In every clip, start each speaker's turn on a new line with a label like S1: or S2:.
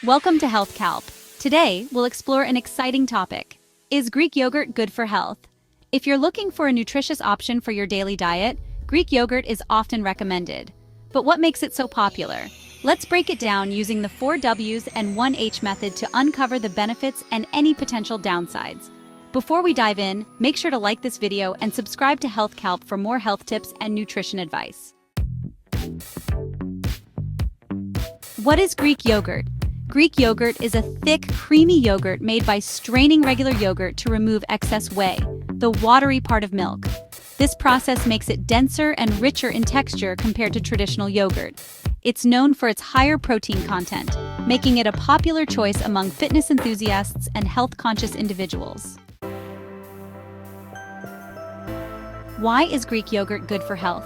S1: Welcome to Health Kalp. Today, we'll explore an exciting topic. Is Greek yogurt good for health? If you're looking for a nutritious option for your daily diet, Greek yogurt is often recommended. But what makes it so popular? Let's break it down using the 4 W's and 1 H method to uncover the benefits and any potential downsides. Before we dive in, make sure to like this video and subscribe to Health Kalp for more health tips and nutrition advice. What is Greek yogurt? Greek yogurt is a thick, creamy yogurt made by straining regular yogurt to remove excess whey, the watery part of milk. This process makes it denser and richer in texture compared to traditional yogurt. It's known for its higher protein content, making it a popular choice among fitness enthusiasts and health-conscious individuals. Why is Greek yogurt good for health?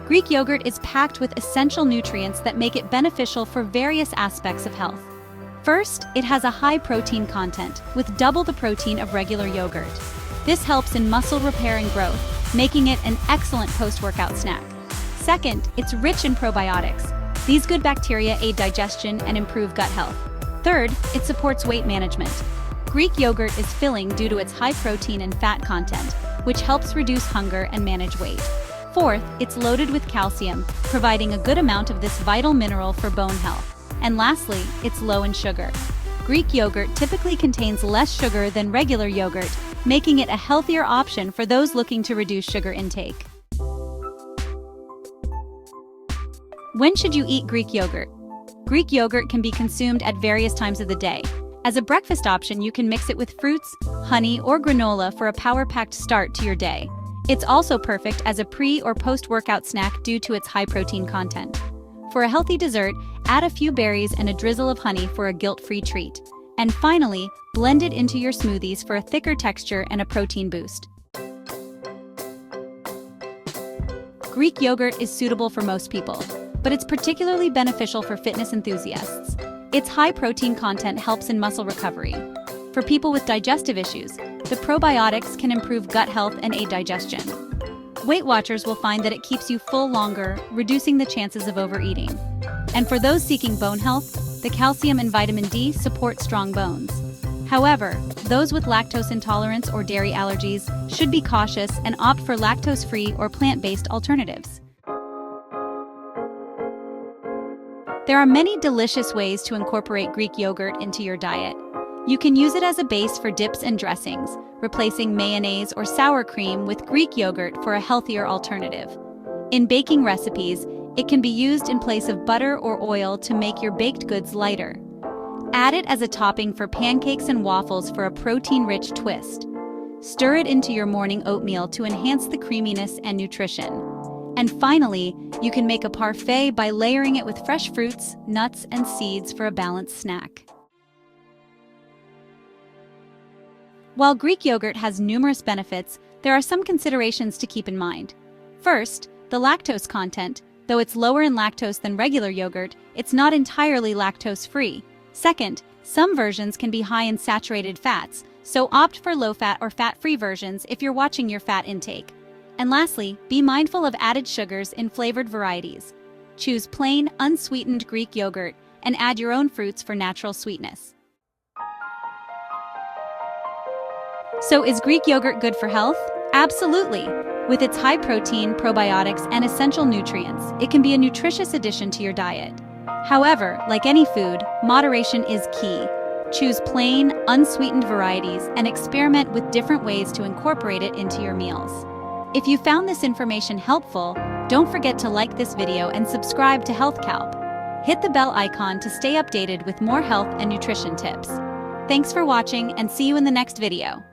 S1: Greek yogurt is packed with essential nutrients that make it beneficial for various aspects of health. First, it has a high protein content, with double the protein of regular yogurt. This helps in muscle repair and growth, making it an excellent post-workout snack. Second, it's rich in probiotics. These good bacteria aid digestion and improve gut health. Third, it supports weight management. Greek yogurt is filling due to its high protein and fat content, which helps reduce hunger and manage weight. Fourth, it's loaded with calcium, providing a good amount of this vital mineral for bone health. And lastly, it's low in sugar. Greek yogurt typically contains less sugar than regular yogurt, making it a healthier option for those looking to reduce sugar intake. When should you eat Greek yogurt? Greek yogurt can be consumed at various times of the day. As a breakfast option, you can mix it with fruits, honey, or granola for a power-packed start to your day. It's also perfect as a pre- or post-workout snack due to its high protein content. For a healthy dessert, add a few berries and a drizzle of honey for a guilt-free treat. And finally, blend it into your smoothies for a thicker texture and a protein boost. Greek yogurt is suitable for most people, but it's particularly beneficial for fitness enthusiasts. Its high protein content helps in muscle recovery. For people with digestive issues, the probiotics can improve gut health and aid digestion. Weight Watchers will find that it keeps you full longer, reducing the chances of overeating. And for those seeking bone health, the calcium and vitamin D support strong bones. However, those with lactose intolerance or dairy allergies should be cautious and opt for lactose-free or plant-based alternatives. There are many delicious ways to incorporate Greek yogurt into your diet. You can use it as a base for dips and dressings, replacing mayonnaise or sour cream with Greek yogurt for a healthier alternative. In baking recipes, it can be used in place of butter or oil to make your baked goods lighter. Add it as a topping for pancakes and waffles for a protein-rich twist. Stir it into your morning oatmeal to enhance the creaminess and nutrition. And finally, you can make a parfait by layering it with fresh fruits, nuts, and seeds for a balanced snack. While Greek yogurt has numerous benefits, there are some considerations to keep in mind. First, the lactose content. Though it's lower in lactose than regular yogurt, it's not entirely lactose-free. Second, some versions can be high in saturated fats, so opt for low-fat or fat-free versions if you're watching your fat intake. And lastly, be mindful of added sugars in flavored varieties. Choose plain, unsweetened Greek yogurt and add your own fruits for natural sweetness. So is Greek yogurt good for health? Absolutely! With its high protein, probiotics, and essential nutrients, it can be a nutritious addition to your diet. However, like any food, moderation is key. Choose plain, unsweetened varieties and experiment with different ways to incorporate it into your meals. If you found this information helpful, don't forget to like this video and subscribe to Health Kalp. Hit the bell icon to stay updated with more health and nutrition tips. Thanks for watching and see you in the next video.